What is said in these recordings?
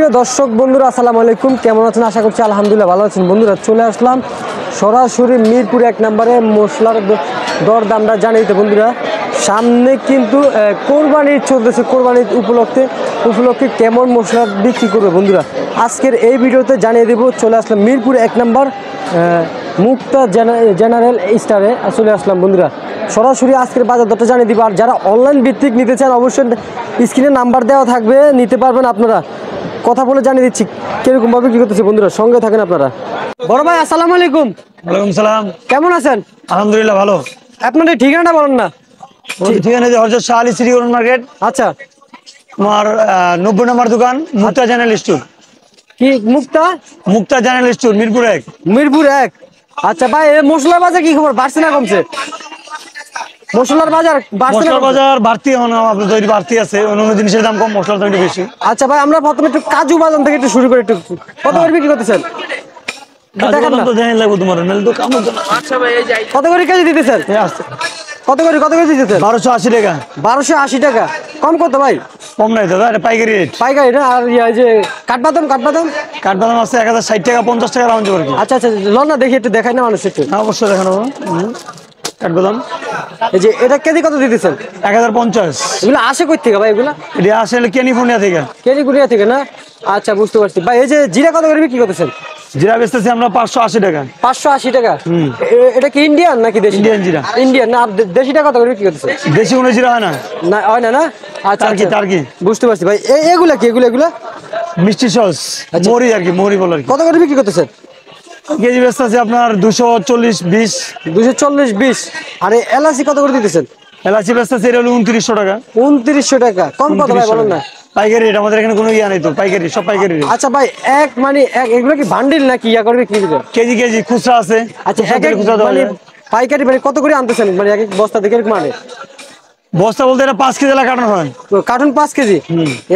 সুপ্রিয় দর্শক বন্ধুরা, আসসালামু আলাইকুম। কেমন আছেন? আশা করছি আলহামদুলিল্লাহ ভালো আছেন। বন্ধুরা, চলে আসলাম সরাসরি মিরপুর 1 নম্বরে মশলার দর দামটা জানাইতে। বন্ধুরা, সামনে কিন্তু কোরবানি চলতেছে। কোরবানির উপলক্ষে কেমন মশলা বিক্রি করবে বন্ধুরা, আজকের এই ভিডিওতে জানিয়ে দেব। চলে আসলাম মিরপুর 1 নম্বর মুক্তা জেনারেল স্টারে চলে আসলাম বন্ধুরা। সরাসরি আজকের বাজার দরটা জানিয়ে দিব। আর যারা অনলাইন ভিত্তিক নিতে চান, অবশ্যই স্ক্রিনে নাম্বার দেওয়া থাকবে, নিতে পারবেন আপনারা। কথা বলে জানিয়ে দিচ্ছি কিরকমভাবে কি করতেছে বন্ধুরা, সঙ্গে থাকেন আপনারা। বড় ভাই, আসসালামু আলাইকুম। ওয়ালাইকুম সালাম। কেমন আছেন? আলহামদুলিল্লাহ ভালো। আপনাদের ঠিকানাটা বলেন না। ঠিকানা যে হযরত শাহ আলী সিটি মার্কেট। আচ্ছা, আমার 90 নম্বর দোকান মুক্তা জেনারেল স্টোর। কি মুক্তা? মুক্তা জেনারেল স্টোর, মিরপুর 1। মিরপুর 1। আচ্ছা ভাই, এই মশলার বাজার কি খবর, বাড়ছে না কমছে? মশলার বাজার বাড়ছে না মশলার কমছে? বাজার বাড়তি এখন আপনার তৈরি বাড়তি আছে, অন্য জিনিসের দাম কম, মশলার দাম একটু বেশি। আচ্ছা ভাই, আমরা প্রথমে একটু কাজু বাদাম থেকে একটু শুরু করে, একটু কত করে বিক্রি করতেছেন? দেখান না। তো জানি লাগবে তোমার, নাহলে তো কাম হতো না। কত করে কেজি দিতেছেন? এই আসছে কত করে দিতেছেন? 1280 টাকা। 1280 টাকা। কম কত ভাই? কম নাই দাদা, এটা পাইকারি রেট। পাইকারি না? আর এই যে কাঠবাদাম কাঠবাদাম আছে 1060 টাকা, 50 টাকা রাউন্ড করে। আচ্ছা আচ্ছা, লন না, দেখি একটু দেখাই না মানুষ একটু। হ্যাঁ অবশ্যই দেখানো। কাঠবাদাম এই যে এটা কেজি কত দিতেছেন? 1050। এগুলো আসে কই থেকে ভাই? এগুলা এটা আসলে ক্যালিফোর্নিয়া থেকে। ক্যালিফোর্নিয়া থেকে না? আচ্ছা, বুঝতে পারছি ভাই। এই যে জিরা কত করে বিক্রি করতেছেন? জিরা বেচতেছি আমরা 580 টাকা। 580 টাকা। এটা কি ইন্ডিয়ান নাকি দেশি? ইন্ডিয়ান জিরা। ইন্ডিয়ান না? আর দেশিটা কত করে বিক্রি করতেছেন? দেশি কোনো জিরা হয় না। না হয় না না? আচ্ছা তার কি আচ্ছা, তার কি বুঝতে পারছি ভাই। এগুলা কি? এগুলা মিষ্টি সস, মরি আর কি, মরি বলে আর কি। কত করে বিক্রি করতেছেন? কেজি বেচতে আছে আপনার 240-20। 240-20। আর এই এলাচি কত করে দিতেছেন? এলাচি বেচতে আছে, এটা হলো 2900 টাকা। 2900 টাকা। কম কত ভাই 2900 বলেন না? পাইকারি রেট, আমাদের এখানে কোনো ইয়া নেই তো, পাইকারি সব পাইকারি রেট। আচ্ছা ভাই, এগুলো কি বান্ডিল নাকি ইয়া করবে কি দিবেন? কেজি কেজি খুচরা আছে। আচ্ছা, খুচরা দেওয়া মানে যায়। পাইকারি মানে কত করে আনতেছেন? মানে এক এক বস্তা থেকে এরকম মানে বস্তা বলতে এটা 5 কেজি কাটানো হয়। Cartoon 5 KG?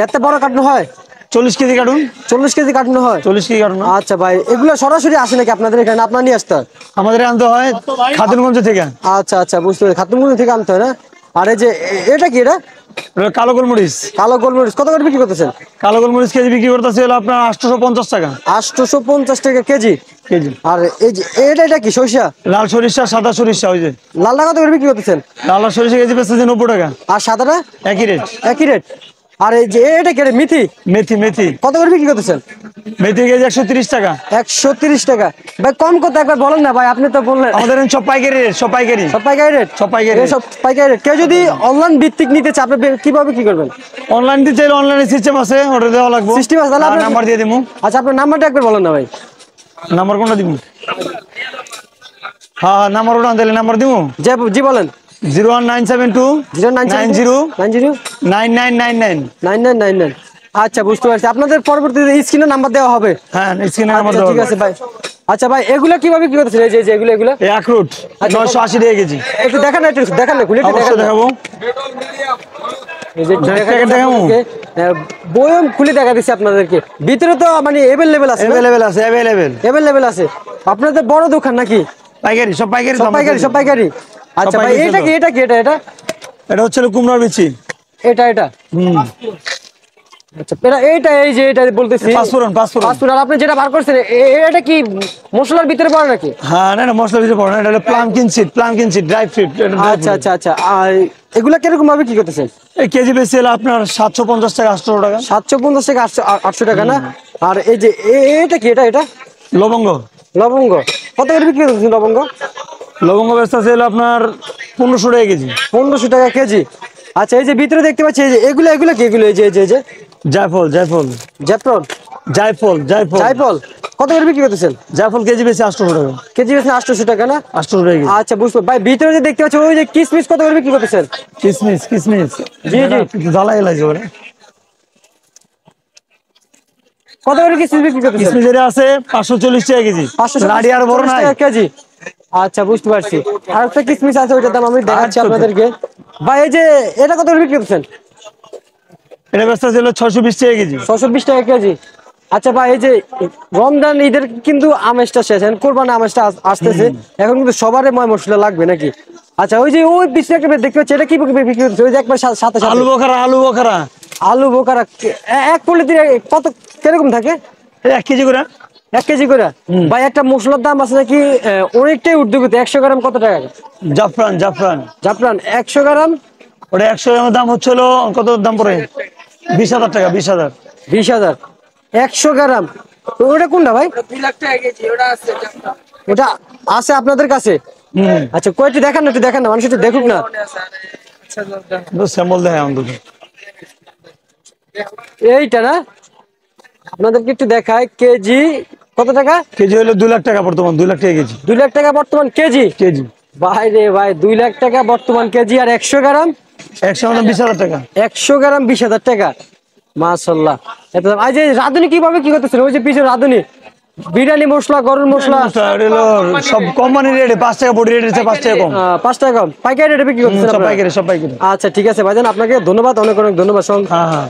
এত বড় কার্টুন হয়? 40 কেজি কাটুন। 40 কেজি কার্টুন হয়? 40 কেজি কাটুন। আচ্ছা ভাই, এগুলো সরাসরি আসে নাকি আপনাদের এখানে? আপনার নিয়ে আসতে হয়? আমাদের আনতে হয় খাতুনগঞ্জ থেকে। আচ্ছা আচ্ছা, বুঝতে পারছি, খাতুনগঞ্জ থেকে আনতে হয় না? আর এই যে এটা কি? এটা এটা কালো গোলমরিচ। কালো গোলমরিচ কত করে বিক্রি করতেছেন? কালো গোলমরিচ কেজি বিক্রি করতেছে হলো আপনার 850 টাকা। 850 টাকা কেজি। কেজি। আর এই যে এটা কি সরিষা? লাল সরিষা, সাদা সরিষা। ওই যে লালটা কত করে বিক্রি করতেছেন? লাল সরিষা কেজি বেচতেছে 90 টাকা। আর সাদাটা? একই রেট। একই রেট। আর এই যে এটা কি? মেথি? মেথি মেথি কত করে বিক্রি করতেছেন? মেথি কেজি 130 টাকা। 130 টাকা। ভাই কম কত একবার বলেন না ভাই, আপনি তো বললেন। আমাদের সব পাইকারি রেট, সব পাইকারি। সব পাইকারি রেট? সব পাইকারি। সব পাইকারি রেট। কেউ যদি অনলাইন ভিত্তিক নিতে চায়, আপনি কিভাবে কি করবেন? অনলাইন দিতে চাইলে অনলাইনে সিস্টেম আছে, অর্ডার দেওয়া লাগবে। সিস্টেম আছে? তাহলে নাম্বার দিয়ে দিমু। আচ্ছা, আপনার নাম্বারটা একবার বলেন না ভাই। নাম্বার কোনটা দিমু? হ্যাঁ নাম্বার ওটা দিলে নাম্বার দিমু। জি বলেন। 01972 90 9999। 9999। আচ্ছা, বুঝতে পারছি। আপনাদের পরবর্তীতে স্ক্রিনে নাম্বার দেওয়া হবে। হ্যাঁ স্ক্রিনে নাম্বার আচ্ছা, দেওয়া ঠিক আছে ভাই। আচ্ছা ভাই, এগুলা কিভাবে কি করতেছেন? এই যে এগুলা এই আখরোট 980 টাকা কেজি। একটু দেখান না, একটু দেখান না, খুলে একটু অবশ্যই দেখান না। দেখাবো। এই যে দেখাবো। বয়ম খুলে দেখা দিচ্ছি আপনাদেরকে। ভিতরে তো মানে অ্যাভেলেবেল আছে? অ্যাভেলেবেল আছে, অ্যাভেলেবেল আছে। আপনাদের বড় দোকান নাকি? পাইকারি, সব পাইকারি। সব পাইকারি। আচ্ছা ভাই, এটা কি? এটা হচ্ছে কুমড়ার বিচি। এটা আচ্ছা, এইটা এই যে এটা বলতেছি পাঁচফোড়ন। আর আপনি যেটা বার করছেন, এটা কি মশলার ভিতরে পড়ে নাকি? হ্যাঁ না মশলার ভিতরে পড়ে না, এটা হলো প্লামকিন সিড, ড্রাই ফ্রুট। আচ্ছা আচ্ছা আচ্ছা। আর এগুলা কিরকম ভাবে কি করতেছেন? এই কেজি বেশি হলো আপনার 750 টাকা, 800 টাকা। 750 থেকে 800 টাকা না? আর এই যে এটা কি? এটা লবঙ্গ কত করে বিক্রি করতেছেন? লবঙ্গ বেচতে আছে হলো আপনার 1500 টাকা কেজি। 1500 টাকা কেজি। আচ্ছা, এই যে ভিতরে দেখতে পাচ্ছি, এই যে এগুলা কি? এগুলো এই যে জায়ফল কত করে বিক্রি করতেছেন? জায়ফল কেজি বেশি 800 টাকা। কেজি বেশি 800 টাকা না? 800 টাকা কেজি। আচ্ছা, বুঝতে ভাই। ভিতরে যে দেখতে পাচ্ছি, ওই যে কিসমিস কত করে বিক্রি করতেছেন? কিসমিস জি জ্বালাই লাগছে ওরে। কত করে কিসমিস বিক্রি করতেছেন? কিসমিস এর আছে 540 টাকা কেজি। 540 আর বড় নাই কেজি। আচ্ছা, বুঝতে পারছি। আর একটা কিসমিস আছে, ওইটার দাম আমি দেখাচ্ছি আপনাদেরকে। ভাই এই যে এটা কত করে বিক্রি করতেছেন? এটা বেচতে ছিল 620 টাকা কেজি। 620 টাকা কেজি। আচ্ছা ভাই, এই যে রমজান ঈদের কিন্তু আমেজটা শেষ, এখন কোরবানি আমেজটা আসতেছে, এখন কিন্তু সবারই ময় মশলা লাগবে নাকি? আচ্ছা, ওই যে পিছনে একটা দেখতে পাচ্ছি, এটা কি বিক্রি করতেছে? ওই যে একবার সাথে আলু বোখারা আলু বোকারা এক পলিতে কত কিরকম থাকে? এই 1 কেজি করে। 1 কেজি করে। ভাই একটা মশলার দাম আছে নাকি অনেকটাই ঊর্ধ্বগতি, 100 গ্রাম কত টাকা? জাফরান জাফরান জাফরান 100 গ্রাম ওটা 100 গ্রামের দাম হচ্ছে হলো কত দাম পড়ে? 20,000 টাকা, 20,000। 20,000। 100 গ্রাম ওটা কোনটা ভাই? 2 লাখ টাকা কেজি ওটা আছে জাফরান। ওটা আছে আপনাদের কাছে? হুম, আচ্ছা কয়টি দেখান না, একটু দেখান না, মানুষ একটু দেখুক না। মনে আছে, আরে, আচ্ছা, দাও। তো স্যাম্পল দেখায় আমাদের। এইটা না, আপনাদেরকে একটু দেখায়। কেজি কত টাকা? কেজি হলো 2 লাখ টাকা বর্তমান, 2 লাখ টাকা কেজি। 2 লাখ টাকা বর্তমান কেজি। কেজি ভাই রে ভাই, 2 লাখ টাকা বর্তমান কেজি। আর 100 গ্রাম? 100 গ্রাম 20,000 টাকা। 100 গ্রাম 20,000 টাকা। মাশাল্লাহ। এত দাম। যে রাঁধুনি কিভাবে কি করতেছেন? ওই যে পিছনে রাঁধুনি, বিরিয়ানি মশলা, গরুর মশলা। এটা হলো সব কোম্পানি রেট, 5 টাকা বডি রেট আছে, 5 টাকা কম। 5 টাকা কম পাইকারি রেটে বিক্রি করতেছেন সব আপনারা? পাইকারি, সব পাইকারি। আচ্ছা ঠিক আছে ভাইজান, আপনাকে ধন্যবাদ, অনেক অনেক ধন্যবাদ। হ্যাঁ হ্যাঁ।